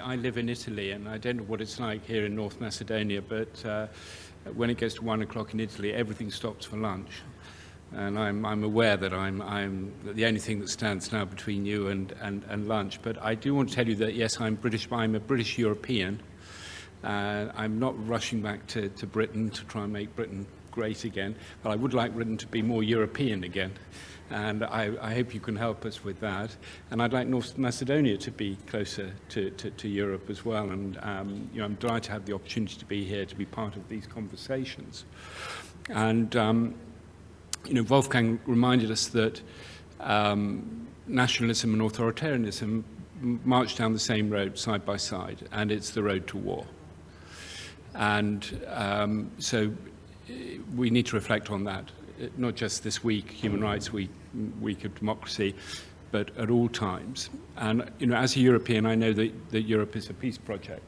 I live in Italy, and I don't know what it's like here in North Macedonia, but when it gets to 1 o'clock in Italy, everything stops for lunch. And I'm aware that I'm the only thing that stands now between you and lunch. But I do want to tell you that, yes, I'm British, but I'm a British European. I'm not rushing back to Britain to try and make Britain great again, but I would like Britain to be more European again. And I hope you can help us with that. And I'd like North Macedonia to be closer to Europe as well. And you know, I'm delighted to have the opportunity to be here, to be part of these conversations. And you know, Wolfgang reminded us that nationalism and authoritarianism march down the same road side by side, and it's the road to war. And so we need to reflect on that, not just this week, Human Rights Week, Week of Democracy, but at all times. And you know, as a European, I know that Europe is a peace project,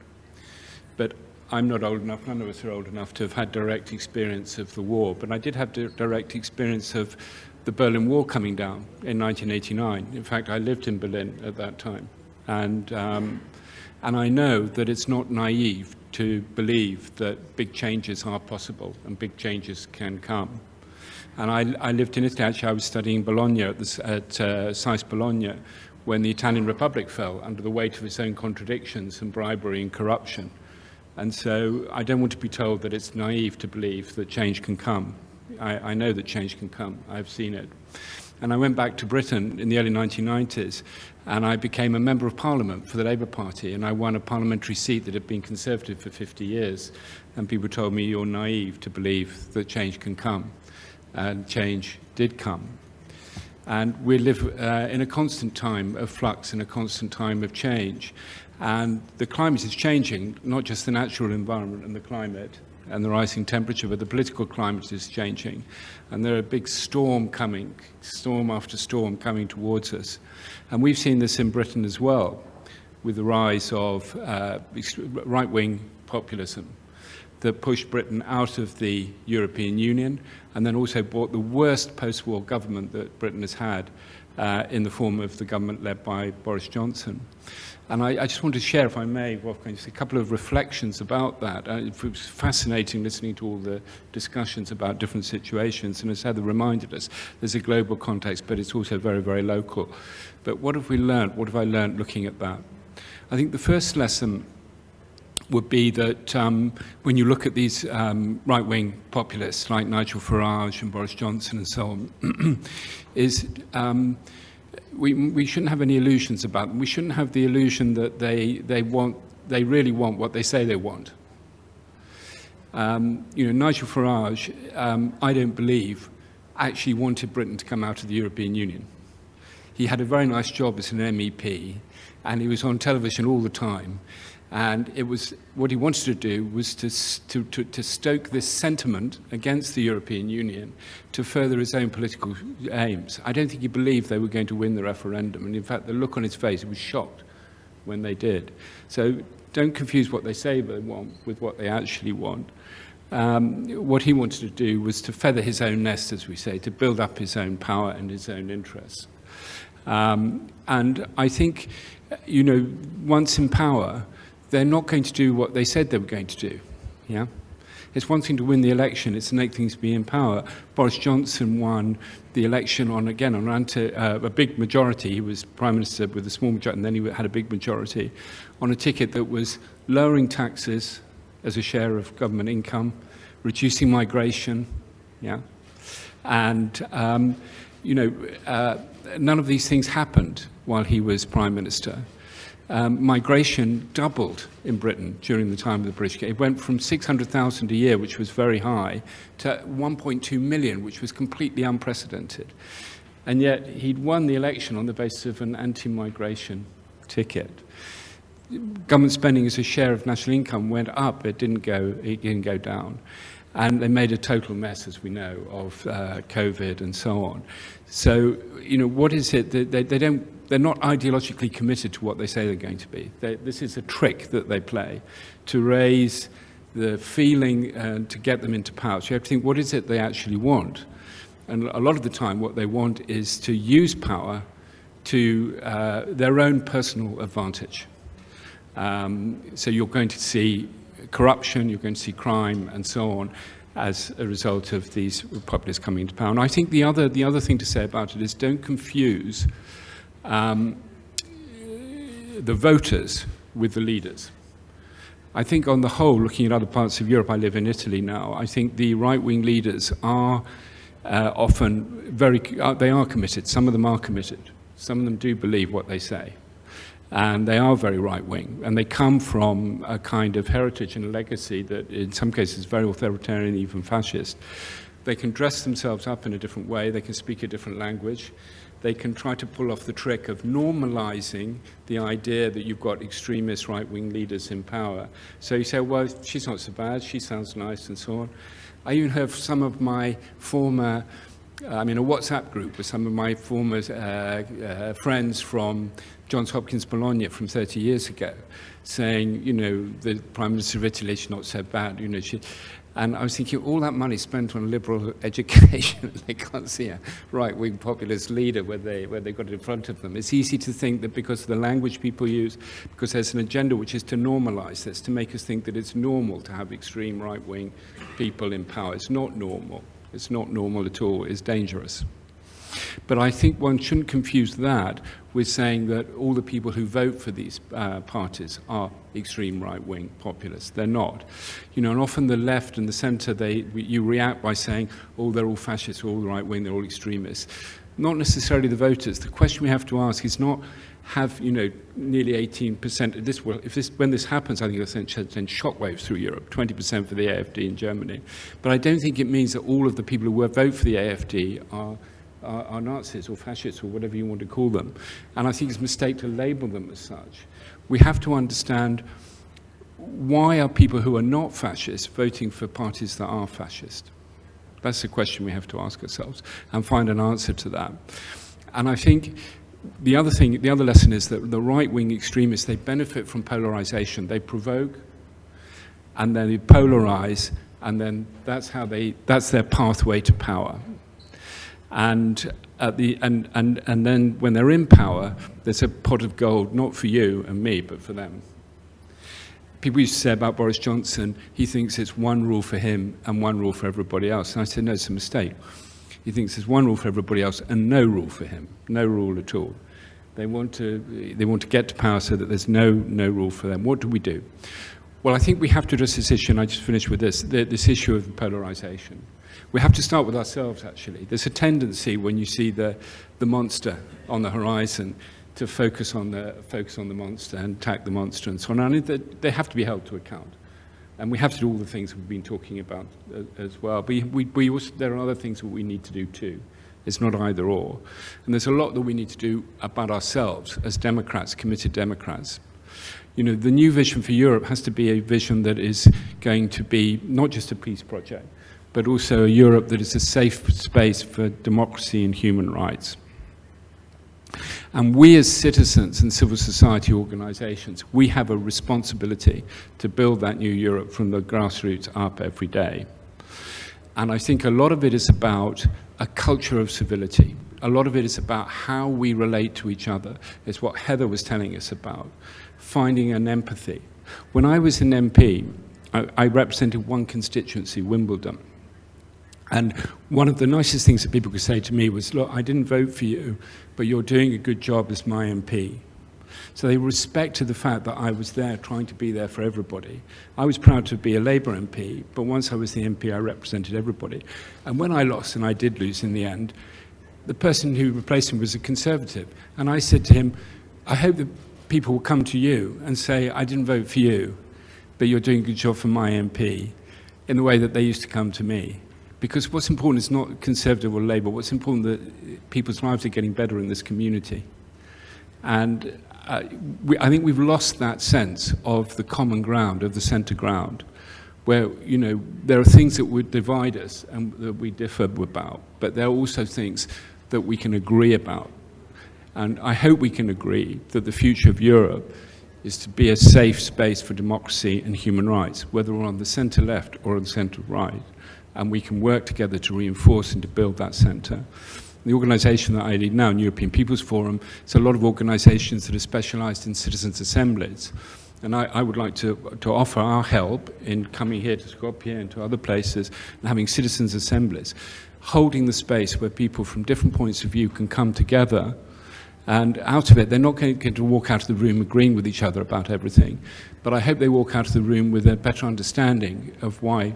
but I'm not old enough, none of us are old enough to have had direct experience of the war, but I did have direct experience of the Berlin Wall coming down in 1989. In fact, I lived in Berlin at that time. And I know that it's not naive to believe that big changes are possible and big changes can come. And I lived in Italy. Actually, I was studying Bologna at SAIS Bologna when the Italian Republic fell under the weight of its own contradictions and bribery and corruption. And so I don't want to be told that it's naive to believe that change can come. I know that change can come. I've seen it. And I went back to Britain in the early 1990s, and I became a member of Parliament for the Labour Party, and I won a parliamentary seat that had been Conservative for 50 years. And people told me, you're naive to believe that change can come. And change did come. And we live in a constant time of flux, in a constant time of change. And the climate is changing, not just the natural environment and the climate and the rising temperature, but the political climate is changing. And there are a big storm coming, storm after storm coming towards us. And we've seen this in Britain as well, with the rise of right-wing populism that pushed Britain out of the European Union and then also brought the worst post-war government that Britain has had in the form of the government led by Boris Johnson. And I just want to share, if I may, Wolfgang, just a couple of reflections about that. It was fascinating listening to all the discussions about different situations, and as Heather reminded us, there's a global context, but it's also very, very local. But what have we learned? What have I learned looking at that? I think the first lesson would be that when you look at these right-wing populists like Nigel Farage and Boris Johnson and so on, is we shouldn't have any illusions about them. We shouldn't have the illusion that they really want what they say they want. You know, Nigel Farage, I don't believe, actually wanted Britain to come out of the European Union. He had a very nice job as an MEP, and he was on television all the time. And it was what he wanted to do was to stoke this sentiment against the European Union to further his own political aims. I don't think he believed they were going to win the referendum. And in fact, the look on his face, he was shocked when they did. So don't confuse what they say they want with what they actually want. What he wanted to do was to feather his own nest, as we say, to build up his own power and his own interests. And I think, you know, once in power, they're not going to do what they said they were going to do. Yeah? It's one thing to win the election, it's another thing to be in power. Boris Johnson won the election on a big majority. He was Prime Minister with a small majority, and then he had a big majority on a ticket that was lowering taxes as a share of government income, reducing migration, yeah? And, you know, none of these things happened while he was Prime Minister. Migration doubled in Britain during the time of the British. It went from 600,000 a year, which was very high, to 1.2 million, which was completely unprecedented. And yet he'd won the election on the basis of an anti-migration ticket. Government spending as a share of national income went up, it didn't go down. And they made a total mess, as we know, of COVID and so on. So, you know, what is it that they're not ideologically committed to what they say they're going to be. This is a trick that they play to raise the feeling and to get them into power. So you have to think, what is it they actually want? And a lot of the time what they want is to use power to their own personal advantage. So you're going to see corruption, you're going to see crime, and so on, as a result of these populists coming into power. And I think the other thing to say about it is don't confuse the voters with the leaders. I think on the whole, looking at other parts of Europe, I live in Italy now, I think the right-wing leaders are often they are committed. Some of them are committed. Some of them do believe what they say. And they are very right-wing. And they come from a kind of heritage and a legacy that in some cases is very authoritarian, even fascist. They can dress themselves up in a different way. They can speak a different language. They can try to pull off the trick of normalizing the idea that you've got extremist right-wing leaders in power. So you say, well, she's not so bad, she sounds nice, and so on. I even have some of my former, I'm in a WhatsApp group with some of my former friends from Johns Hopkins Bologna from 30 years ago, saying, you know, the Prime Minister of Italy, she's not so bad, you know, and I was thinking, all that money spent on liberal education, they can't see a right-wing populist leader where they got it in front of them. It's easy to think that because of the language people use, because there's an agenda which is to normalize this, to make us think that it's normal to have extreme right-wing people in power. It's not normal. It's not normal at all. It's dangerous. But I think one shouldn't confuse that with saying that all the people who vote for these parties are extreme right-wing populists. They're not. You know, and often the left and the centre, you react by saying, oh, they're all fascists, they're all right-wing, they're all extremists. Not necessarily the voters. The question we have to ask is not have, you know, nearly 18% of this world. When this happens, I think it'll send shockwaves through Europe, 20% for the AfD in Germany. But I don't think it means that all of the people who vote for the AfD are Nazis or fascists or whatever you want to call them. And I think it's a mistake to label them as such. We have to understand why are people who are not fascists voting for parties that are fascist? That's the question we have to ask ourselves and find an answer to that. And I think the other lesson is that the right-wing extremists, they benefit from polarization. They provoke and then they polarize, and then that's their pathway to power. And then when they're in power, there's a pot of gold, not for you and me, but for them. People used to say about Boris Johnson, he thinks it's one rule for him and one rule for everybody else. And I said, no, it's a mistake. He thinks there's one rule for everybody else and no rule for him, no rule at all. They want to get to power so that there's no rule for them. What do we do? Well, I think we have to address this issue, and I just finished with this issue of polarization. We have to start with ourselves, actually. There's a tendency when you see the monster on the horizon to focus on the monster and attack the monster and so on. And they have to be held to account. And we have to do all the things we've been talking about as well. But we also, there are other things that we need to do too. It's not either or. And there's a lot that we need to do about ourselves as Democrats, committed Democrats. You know, the new vision for Europe has to be a vision that is going to be not just a peace project, but also a Europe that is a safe space for democracy and human rights. And we as citizens and civil society organizations, we have a responsibility to build that new Europe from the grassroots up every day. And I think a lot of it is about a culture of civility. A lot of it is about how we relate to each other. It's what Heather was telling us about, finding an empathy. When I was an MP, I represented one constituency, Wimbledon. And one of the nicest things that people could say to me was, look, I didn't vote for you, but you're doing a good job as my MP. So they respected the fact that I was there trying to be there for everybody. I was proud to be a Labour MP, but once I was the MP, I represented everybody. And when I lost, and I did lose in the end, the person who replaced me was a Conservative. And I said to him, I hope that people will come to you and say, I didn't vote for you, but you're doing a good job for my MP, in the way that they used to come to me. Because what's important is not Conservative or Labour. What's important is that people's lives are getting better in this community. And I think we've lost that sense of the common ground, of the centre ground, where, you know, there are things that would divide us and that we differ about, but there are also things that we can agree about. And I hope we can agree that the future of Europe is to be a safe space for democracy and human rights, whether we're on the centre left or on the centre right. And we can work together to reinforce and to build that centre. The organisation that I lead now, European People's Forum, it's a lot of organisations that are specialised in citizens' assemblies. And I would like to offer our help in coming here to Skopje and to other places and having citizens' assemblies, holding the space where people from different points of view can come together. And out of it, they're not going to walk out of the room agreeing with each other about everything, but I hope they walk out of the room with a better understanding of why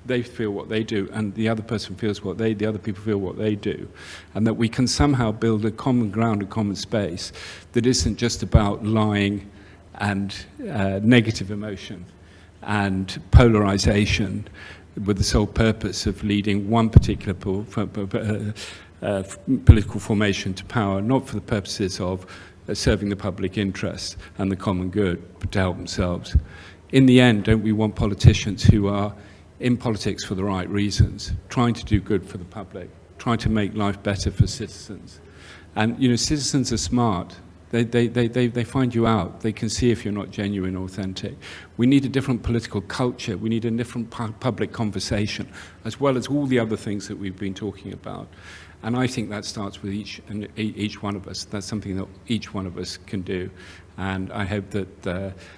they feel what they do, and the other person feels what the other people feel what they do, and that we can somehow build a common ground, a common space that isn't just about lying and negative emotion and polarization with the sole purpose of leading one particular political formation to power, not for the purposes of serving the public interest and the common good, but to help themselves. In the end, don't we want politicians who are in politics for the right reasons, trying to do good for the public, trying to make life better for citizens? And, you know, citizens are smart. They find you out. They can see if you're not genuine or authentic. We need a different political culture. We need a different public conversation, as well as all the other things that we've been talking about. And I think that starts with each one of us. That's something that each one of us can do. And I hope that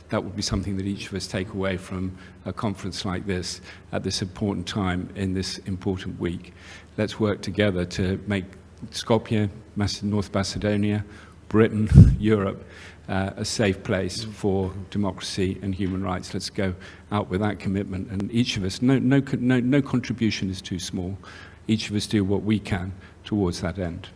that would be something that each of us take away from a conference like this at this important time in this important week. Let's work together to make Skopje, North Macedonia, Britain, Europe, a safe place for democracy and human rights. Let's go out with that commitment. And each of us, no contribution is too small. Each of us do what we can towards that end.